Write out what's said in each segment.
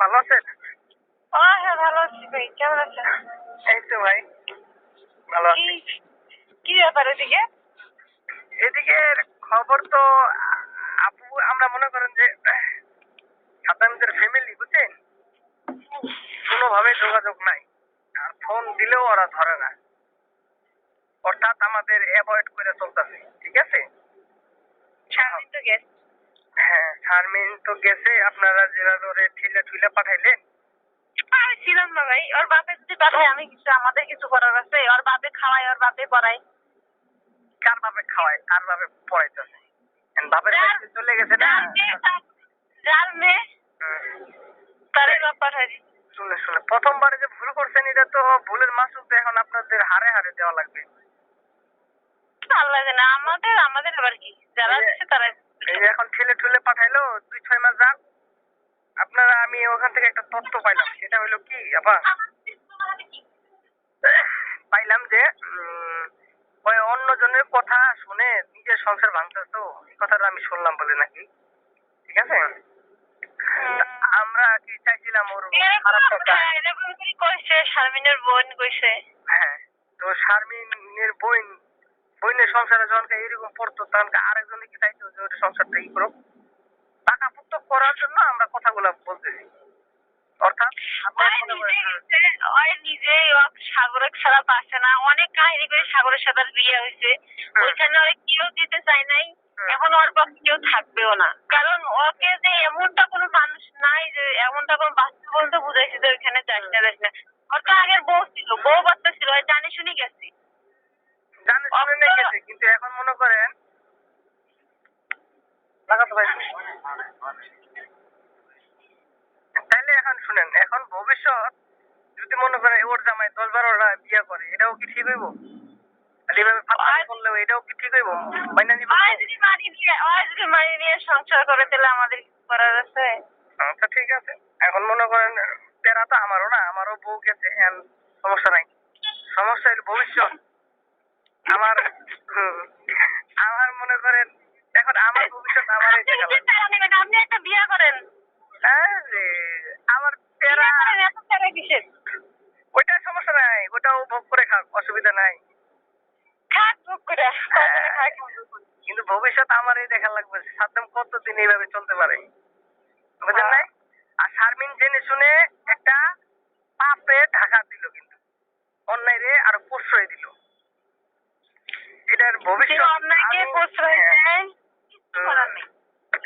ভালো আছেন? হ্যাঁ ভালো আছি ভাই, কেমন আছেন? এই তো ভাই ভালো আছি। কি ব্যাপার এদিকে? এদিকে খবর তো আপু আমরা মনে করেন যে সাদ্দামদের ফ্যামিলি বুঝছেন, কোনোভাবে যোগাযোগ নাই, আর ফোন দিলেও ওরা ধরে না, অর্থাৎ আমাদের অ্যাভয়েড করে চলতেছে। ঠিক আছে, শারমিন তো গেছে। হ্যাঁ শারমিন তো গেছে, আপনারা যেভাবে ওরে ঠেলে ঠুলে পাঠাইলেন। আমি ছিলাম না ভাই, ওর বাপে যদি পাঠায় আমি কিছু, আমাদের কিছু করার আছে? ওর বাপে খাওয়ায়, ওর বাপে পড়ায়। কার ভাবে খাওয়ায়, কার ভাবে পড়াইতেছে? বাপের বাড়িতে চলে গেছে না, যার মেয়ে তারে বাপ পাঠায়। শুনে শুনে প্রথমবারে যে ভুল করছেন, এটা তো ভুলের মাসুল তো এখন আপনাদের হারে হারে দেওয়া লাগবে। আল্লাহ জানে, আমাদের আমাদের আবার কি, যারা আছে তারা। এই যে এখন ঠেলে ঠুলে পাঠাইলো 2-6 মাস যাক, আপনারা আমি ওখান থেকে একটা তথ্য পাইলাম, সেটা হলো কি আপা, পাইলাম যে ওই অন্যজনের কথা শুনে নিজের সংসার ভাঙতেছ, এই কথাটা আমি শুনলাম বলে নাকি। ঠিক আছে, আমরা কি চাইছিলাম ওর খারাপ কথা। কইছে শারমিনের বোন কইছে। হ্যাঁ, তো শারমিনের বোনের সংসারে যখন এরকম পড়তো, তখন আরেকজনে কি চাইতো যে ওর সংসারটা ই করুক, টাকা পুক্ত করার জন্য আমরা কথাগুলো বলতেছি। অর্থাৎ নিজে সাগরের ছাড়া পাচ্ছে না, অনেক কাহিনী করে সাগরের সাথে বিয়ে হয়েছে, ওইখানে ওরা কেউ দিতে চায় নাই, এখন ওর পক্ষে কেউ থাকবেও না, কারণ ওকে যে এমনটা কোনো মানুষ নাই, যে এমনটা কোনো বাচ্চা বলতে বুঝাইছে যে ওইখানে যাস না যাস না। ওর তো আগের বউ ছিল, বউ বাচ্চা ছিল, জানি শুনি গেছে, জানে শুনে গেছে, কিন্তু এখন মনে করেন লাগাতো ভাই, তাইলে এখন শুনেন, এখন ভবিষ্যৎ যদি মনে করে ওর জামাই 10-12টা বিয়ে করে, এটাও কি ঠিক হইব? এইভাবে ফাঁকা করলেও এটাও কি ঠিক হইব? মাইনা নিব? যদি মানি নিয়ে সংসার করে, তাহলে আমাদের কিছু করার আছে? আচ্ছা ঠিক আছে, এখন মনে করেন তেরা তো আমারও না, আমারও বউ গেছে, সমস্যা নাই। সমস্যা হলো ভবিষ্যৎ আমার। আমার মনে করেন এখন আমার ভবিষ্যৎ আমার আপনি একটা বিয়ে করেন, আমার তেরা কিসের? ওইটা সমস্যা নাই, ওটাও ভোগ করে খাক, অসুবিধা নাই। কিন্তু ভবিষ্যৎ আমারই দেখা লাগবে, সাদ্দাম কতদিন এইভাবে চলতে পারে, বুঝলেন নাই? আর শারমিন জেনে শুনে একটা পাপে ঢাকা দিল, কিন্তু অন্যায় রে আরো প্রশ্রয় দিল। এটার ভবিষ্যৎ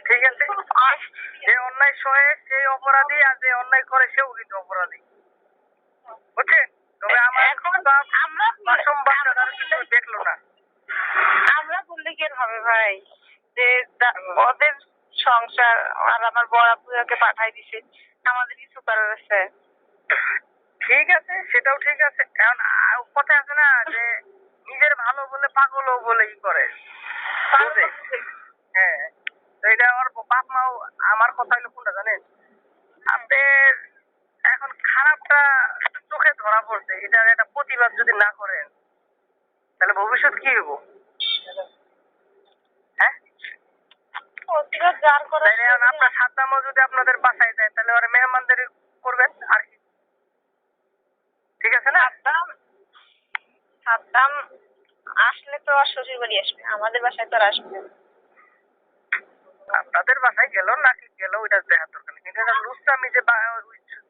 ঠিক আছে, যে অন্যায় সহে সেই অপরাধী, আর যে অন্যায় করে সেও কিন্তু অপরাধী, বুঝছেন? তবে আমার মাসুম বাচ্চাটা কিন্তু দেখলো না। আমরা বললে কি হবে ভাই, যে ওদের সংসার আর আমার বড় আপুকে পাঠাই দিছে, আমাদের কিছু করার আছে? ঠিক আছে, সেটাও ঠিক আছে, কারণ কথা আছে না যে নিজের ভালো বলে পাগলও বলে ই করে। হ্যাঁ, তো এটা আমার বাপ মাও, আমার কথা হলো কোনটা জানেন, আপনার এখন খারাপটা চোখে ধরা পড়ছে, এটার একটা প্রতিবাদ যদি না করেন, তাহলে ভবিষ্যৎ কি হইব? হ্যাঁ, প্রতিবাদ যার করে, আপনার সাদ্দামও যদি আপনাদের বাসায় যায়, তাহলে ওরা মেহমানদের করবেন আর কি, ঠিক আছে না? সাদ্দাম আসলে তো আর শ্বশুর বাড়ি আসবে, আমাদের বাসায় তো আর আসবে না। আপনাদের বাসায় গেল নাকি গেল ওইটা দেখার দরকার নেই, কিন্তু এটা লুচ্চামি যে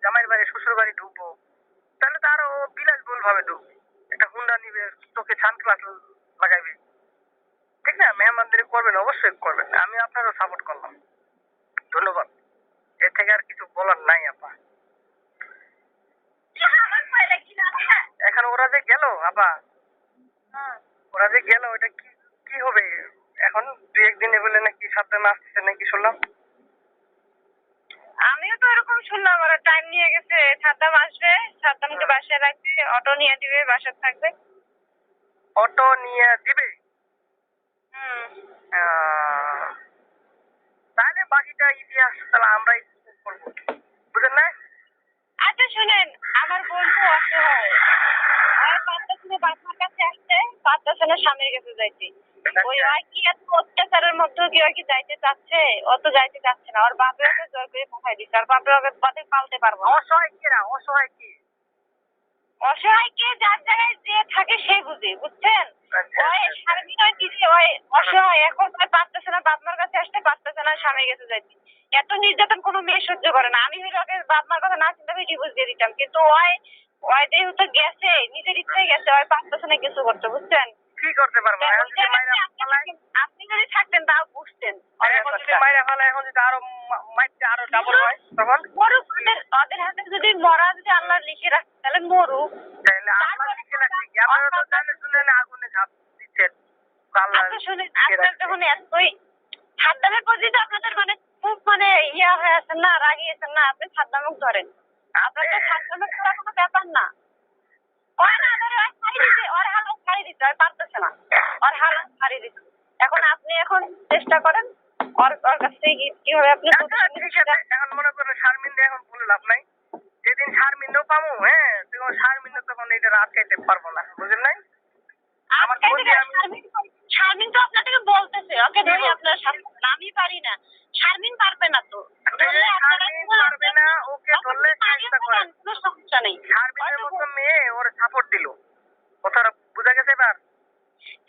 জামাইয়ের বাড়ি শ্বশুর বাড়ি ঢুকবো, তাহলে তো আরো বিলাসবহুল ভাবে ঢুকবে, একটা হুন্ডা নিবে, চোখে সানগ্লাস লাগাইবে, ঠিক না? মেহমানদারি করবেন, অবশ্যই করবেন, আমি আপনারও সাপোর্ট করলাম, ধন্যবাদ। এর থেকে আর কিছু বলার নাই আপা। এখন ওরা যে গেল আপা, ওরা যে গেল, ওটা কি কি হবে এখন? 2-1 দিনে বলে নাকি সাদ্দাম আসতেছে নাকি শুনলাম। আমিও তো এরকম শুনলাম, ওরা টাইম নিয়ে গেছে, সাদ্দাম আসবে, সাদ্দামকে বাসায় রাখবে, অটো নিয়ে দিবে, বাসায় থাকবে। অটো নিয়ে দিবে? তাহলে বাকিটা ইতিহাস তাহলে আমরাই করবো, বুঝলেন না? আচ্ছা শুনেন, আমার বন্ধু অসহায়, আর পাঁচটা ছেলে বাচ্চার কাছে আসছে, পাঁচটা ছেলে স্বামীর কাছে যাইছে, ওই কি এত অত্যাচারের মধ্যে কি ওই কি যাইতে চাচ্ছে? ও তো যাইতে চাচ্ছে না। ওর বাপে ওকে জোর করে পাঠাই দিচ্ছে। আর বাপে ওকে বাদে পালতে পারবো না। অসহায় কেরা, অসহায় কি? অসহায় কে যার জায়গায় যে থাকে সে বুঝে, বুঝছেন? আচ্ছা, ওই আচ্ছা। সারাদিন ওই দিদি ওই অসহায়, এখন ওই পারতেছে না বাপ মার কাছে আসতে, পারতেছে না স্বামীর কাছে যাইতে। এত নির্যাতন কোনো মেয়ে সহ্য করে না। আমি হইলে ওকে বাপ মার কথা না চিন্তা করে ডিভোর্স দিয়ে দিতাম, কিন্তু ওই ওই যেহেতু গেছে, নিজের ইচ্ছায় গেছে, ওই পারতেছে না কিছু করতে, বুঝছেন? কি করতে পারবো? ওই এখন যদি জায়গায় মাইরা ফালাই, আপনি যদি থাকতেন তাও বুঝতেন ওর এখন যদি ব্যাপারটা। মাইরা ফালাই, এখন যদি আরো মাইরতে আরো ডাবল হয় তখন? মরুক, ওদের হাতে যদি মরা যদি আল্লাহ লিখে রাখে তাহলে মরুক। তাহলে আল্লাহ লিখে রাখছে কি? আপনারা তো জানে শুনে না আগুনে ঝাঁপ দিচ্ছেন। আল্লাহ আচ্ছা শুনেন, লিখে আপনার রাখছে। যখন এতই সাদ্দামের প্রতি তো আপনাদের মানে খুব মানে ইয়া হয়ে আছেন না, রাগিয়েছেন না, আপনি সাদ্দামক ধরেন। আপনার তো সাদ্দামক করা কোনো ব্যাপার না। ওর না ধরে ওর ছাড়ি দিতে, ওর হালত ছাড়ি দিতে, ওর পারতেছে না, ওর হালত ছাড়ি দিতে। এখন আপনি এখন চেষ্টা করেন ওর ওর কাছ থেকে কিভাবে আপনি আচ্ছা, ঠিক আছে। এখন মনে করেন শারমিনকে এখন বলে লাভ নাই। যেদিন শারমিনও পাবো, হ্যাঁ, তখন শারমিনও তখন এটা আটকাইতে পারবো না, বুঝলেন নাই? আমার আজকে বন্ধু থেকে আমি শারমিন তো আপনাদেরকে বলতেছে ওকে ধরে আপনার সাথে, আমি পারি না, শারমিন পারবে না তো। ধরলে আপনারা শারমিন পারবে না, ওকে ধরলে চেষ্টা করেন। কোনো সমস্যা নেই। শারমিনের মতো মেয়ে ওর সাপোর্ট দিল, কথাটা বোঝা গেছে এবার?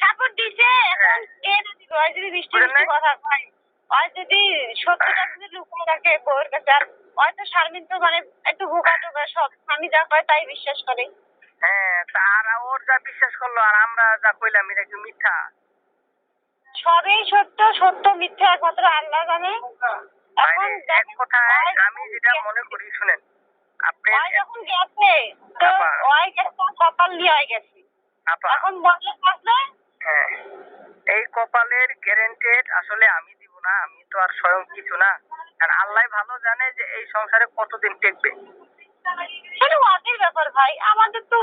সাপোর্ট দিছে, এখন কে না দিবে? ওই যদি মিষ্টি বুঝলেন মিষ্টি নাই? কথা কয়, ওই যদি সত্যটা যদি লুকিয়ে রাখে বউয়ের কাছে, আর ওই তো শারমিন তো মানে একটু ভোকা টোকা সব, আমি যা কয় তাই বিশ্বাস করে। হ্যাঁ, তার ওর যা বিশ্বাস করলো আর আমরা যা কইলাম এটা কি মিথ্যা? সবই সত্য, সত্য মিথ্যা একমাত্র আল্লাহ জানে। এখন মানে এক কথায় আমি যেটা মনে করি, শুনেন, আপনি ওই যখন গেছে তো আপা। ওই গেছে কপাল লিয়ে গেছে, আপা, এখন বলে আসলে হ্যাঁ, এই কপালের গ্যারেন্টেড আসলে আমি দিব না, আমি তো আর স্বয়ং কিছু না। আর আল্লাহ ভালো জানে যে এই সংসারে কতদিন টেকবে। সেটা ওদের ব্যাপার ভাই, আমাদের তো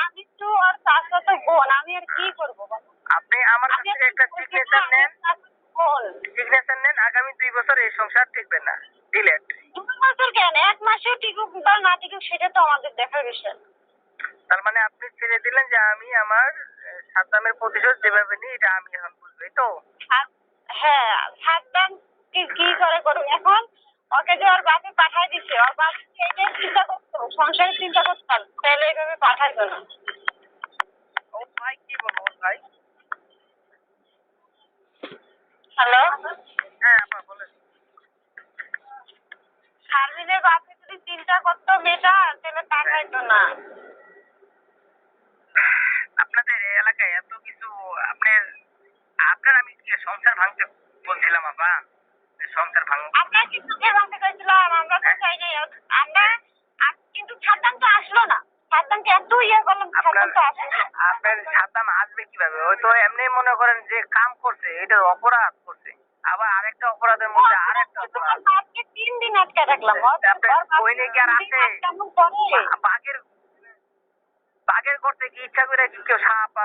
আমি তো আর চাচাতো বোন, আমি আর কি করবো বলো? আপনি আমার কাছ আমি থেকে একটা সিগনেচার নেন, বোন সিগনেচার নেন, আগামী 2 বছর এই সংসার টিকবে না, ডিলেট। 2 বছর কেন, 1 মাসেও টিকুক বা না টিকুক সেটা তো আমাদের দেখার বিষয়। তার মানে আপনি ছেড়ে দিলেন যে আমি আমার সাদ্দামের প্রতিশোধ যেভাবে নিই এটা আমি এখন বুঝবো, এই তো? হ্যাঁ, সাদ্দাম কি করে করুক, এখন ওকে যে ওর বাপে পাঠাই দিচ্ছে, ওর বাপ এইটাই চিন্তা করতো, সংসারের চিন্তা করতাম, তাহলে এইভাবে পাঠাইতো না। ও ভাই, কি বলবো ওর ভাই? হ্যালো, হ্যাঁ আপা বলেন। শারমিনের বাপে যদি চিন্তা করতো মেয়েটা তাহলে পাঠাইতো না। আপনাদের এই এলাকায় এত কিছু, আপনার আমি কি সংসার ভাঙতে বলছিলাম আপা? সংসার ভাঙ আমরা কিন্তু ভাঙতে চাইছিলাম, আমরা তো চাই নাই, আমরা কিন্তু সাদ্দাম তো আসলো না, সাদ্দামকে এত ইয়ে করলাম, সাদ্দাম তো আসলো না। আপনার সাদ্দাম আসবে কিভাবে? ওই তো এমনি মনে করেন যে কাম করছে, এটা অপরাধ করছে, আবার আরেকটা অপরাধের মধ্যে আরেকটা অপরাধ। আজকে 3 দিন আটকে রাখলাম, আপনার বইনে কি আর আছে? বাঘের বাঘের করতে কি ইচ্ছা করে কি কেউ সাপ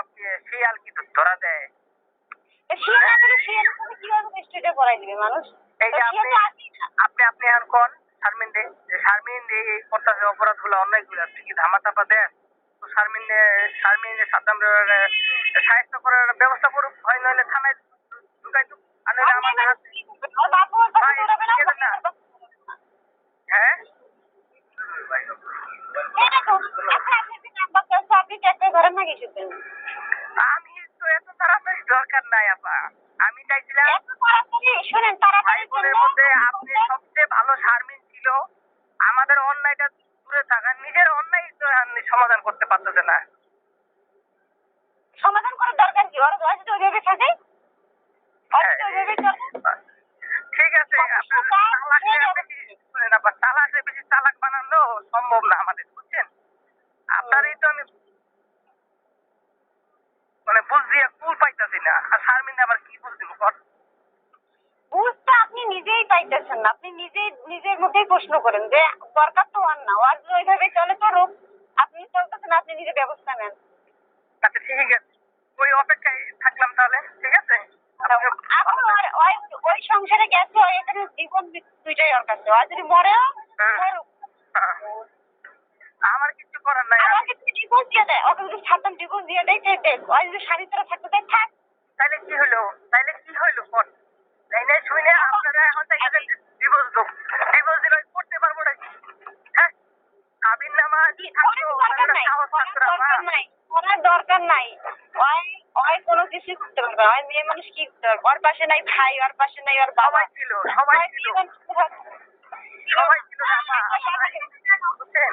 শিয়াল কি ধরা দেয়? শিয়াল না করে শিয়ালের সাথে কিভাবে স্ট্রিটে পড়াই দিবে মানুষ? এই যে শিয়াল তো আসেই না। আপনি এখন কোন শারমিন দে যে শারমিন এই করতেছে অপরাধ গুলো, অন্যায় গুলো আপনি কি ধামা চাপা দেন? তো শারমিন সাদ্দাম সাহায্য করার ব্যবস্থা করুক, হয় নইলে থানায় ঢুকাই দিক, আর নইলে আমাদের হাতে। ওর বাপু ওর কাছে ভাই, দৌড়াবে না, ঠিক আছে না? হ্যাঁ, এই দেখুন, আপনি নাম্বার চাইছে, আপনি চেষ্টা করেন না কিছু দিন। আমি তো এত তাড়াতাড়ি দরকার নাই আপা, আমি চাইছিলাম এত তাড়াতাড়ি শোনেন, ভাই তাড়াতাড়ি বোনের মধ্যে আপনি সবচেয়ে ভালো শারমিন ছিল। আমাদের অন্যায়টা দূরে থাকা, নিজের অন্যায় তো আপনি সমাধান করতে পারতেছে না। সমাধান করার দরকার কি? ওর বয়স তো ওইভাবে থাকে, ওর তো ওইভাবে চলে। ঠিক আছে, আপনার চালাকে বেশি চালাক বানানো সম্ভব না আমাদের, বুঝছেন? আপনারই তো আমি মানে বুঝ দিয়ে কুল পাইতাছি না, আর শারমিন আবার কি বুঝ দিব কর? বুঝতে আপনি নিজেই পাইতেছেন না, আপনি নিজেই নিজের মধ্যেই প্রশ্ন করেন যে দরকার তো আর না, ওর যদি ওইভাবে চলে চলুক, আপনি চলতেছেন, আপনি নিজে ব্যবস্থা নেন। আচ্ছা ঠিক আছে, ওই অপেক্ষায় থাকলাম তাহলে, ঠিক আছে? এখন ওই সংসারে গেছে, ওই এখানে জীবন দুইটাই ওর কাছে, আর যদি মরেও মরুক। আমার কিছু করার নাই। আমাকে যদি ডিভোর্স দিয়ে দেয়, ওকে যদি সাদ্দাম ডিভোর্স দিয়ে দেয়, দেখ ওই যদি স্বামী ছাড়া থাকতে দেয় থাক, তাইলে কি হইলো? তাইলে কি হইলো কোন? তাই না শুনে আপনারা এখন থেকে ডিভোর্স দাও। ডিভোর্স দিলে করতে পারবো নাকি? হ্যাঁ? আবির নামা থাকতো দরকার নাই, সাহস থাকতো না মা। দরকার নাই, করার দরকার নাই। ওই ওই কোনো কিছু করতে পারবে না। ওই মেয়ে মানুষ কি করতে পারবে? ওর পাশে নাই ভাই, ওর পাশে নাই ওর বাবা। সবাই ছিল, সবাই ওই ছিল, মেয়ে মানুষ কোথায়- সবাই ছিল না মা। আপনারা বুঝছেন?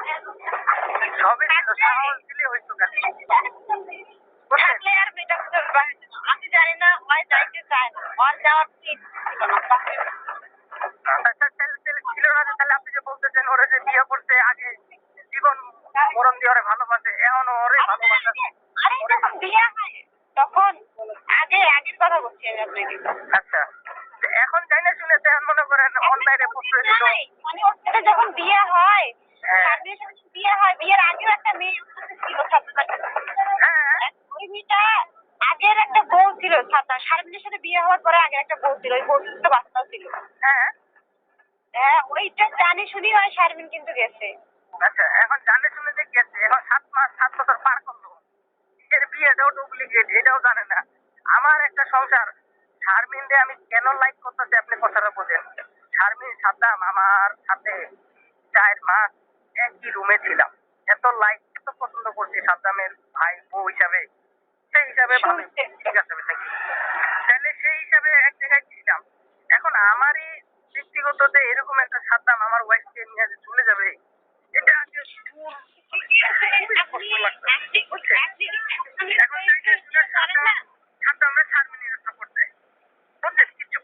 সবই ছিল, সাহস দিলে হইতো খালি। বুঝছেন? থাকলে আর মেয়েটা করতে পারবে না। আমি জানি না, ওই যাইতে চায় না। ওর যাওয়ার ঠিক ছিল না। ছিল না যে তাহলে আপনি যে বলতেছেন ওরে যে বিয়ে করতে আগে জীবন মরণ দিয়ে ওরে ভালোবাসে এখন ওরে ভালোবাসে আরে যখন বিয়ে হয় তখন আগের কথা বলছি আমি আপনাকে। আচ্ছা তো এখন যাই না শুনে এখন মনে করেন অনলাইনে প্রশ্রয় দিল নাই, মানে ওর সাথে যখন বিয়ে হয়, হ্যাঁ। শারমিনের সাথে বিয়ে হয়, বিয়ের আগেও একটা মেয়ে ছিল ছাত্র। হ্যাঁ ওই মেয়েটা আগের একটা বউ ছিল ছাত্র। শারমিনের সাথে বিয়ে হওয়ার পরে আগের একটা বউ ছিল, ওই বউটার একটা বাচ্চাও ছিল। হ্যাঁ হ্যাঁ, ওইটা জানি শুনি হয় শারমিন কিন্তু গেছে। আচ্ছা এখন জানে শুনে যে গেছে এখন 7 মাস 7 বছর পার করলো নিজের বিয়েটাও ডুপ্লিকেট এটাও জানে না আমার একটা সংসার শারমিন রে আমি কেন লাইক করতেছি আপনি কথাটা বোঝেন শারমিন সাদ্দাম আমার সাথে 4 মাস একই রুমে ছিলাম এত লাইক এত পছন্দ করছি সাদ্দামের ভাই বউ হিসাবে সেই হিসাবে ভালোই ঠিক আছে নাকি তাহলে সেই হিসাবে এক জায়গায় ছিলাম এখন আমারই ব্যক্তিগত যে এরকম একটা সাদ্দাম আমার ওয়াইফকে নিয়ে যে চলে যাবে এটা আজকে খুবই কষ্ট লাগছে বুঝছেন এখন সাদ্দামরা শারমিনের সাপোর্ট দেয় বুঝছেন কিছু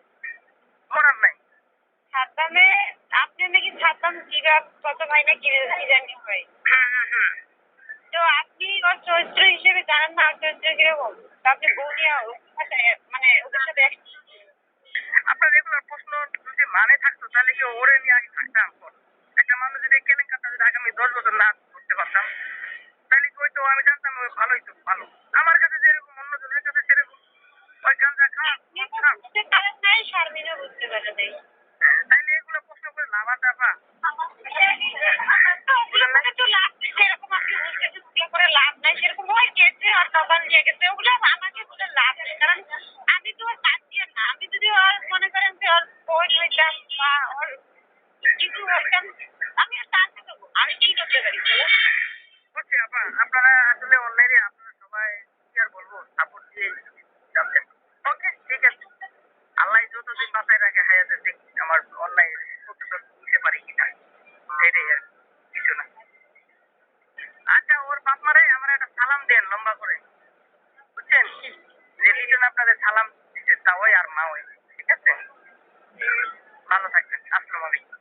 করার নাই সাদ্দামে আপনি নাকি সাদ্দাম জিগা কত ভাই না কি জানি হয়। তো আপনি ওর চরিত্র হিসেবে জানেন না ওর চরিত্র কিরকম? তো আপনি বউ নিয়ে মানে ওদের সাথে আপনার রেগুলার প্রশ্ন যদি মানে থাকতো তাহলে কি ওরে নিয়ে আগে থাকতাম একটা মানুষ যদি কেলেঙ্কারটা যদি আগামী 10 বছর না করতে পারতাম তাহলে কি হয়তো আমি জানতাম ও ভালোই তো ভালো আমার কাছে যেরকম অন্যজনের কাছে সেরকম ওই গাঁজা খাওয়া মদ খাওয়া বুঝতে পারেন নাই, শারমিনও বুঝতে পারে নাই। তাইলে এগুলো প্রশ্ন করে লাভ আছে আপা একটু লাভ সেরকম আপনি বুঝতেছেন, ওগুলো করে লাভ নাই। সেরকম ওই গেছে আর দোকান নিয়ে গেছে, ওগুলো আমাকে বলে লাভ নেই। কারণ আমি তো ওর গার্জিয়ান না। আমি যদি ওর মনে করেন যে ওর বোন হইতাম বা ওর কিছু হইতাম, আমি আর টানতে দেবো। আমি কি করতে পারি বলুন? বুঝছি আপা আপনারা আসলে অনলাইনে আপনারা সবাই কি আর বলবো সাপোর্ট দিয়ে যাচ্ছেন ওকে ঠিক আছে আল্লাহ যতদিন বাঁচায় রাখে হায়াতে দেখি আমার অনলাইন কতটা বুঝতে পারি কিনা এটাই আর কিছু না আচ্ছা ওর বাপ মারে আমার একটা সালাম দেন লম্বা করে বুঝছেন যে দুজন আপনাদের সালাম দিতে চাওয়াই আর মা ওই ঠিক আছে ভালো থাকবেন আসসালামু আলাইকুম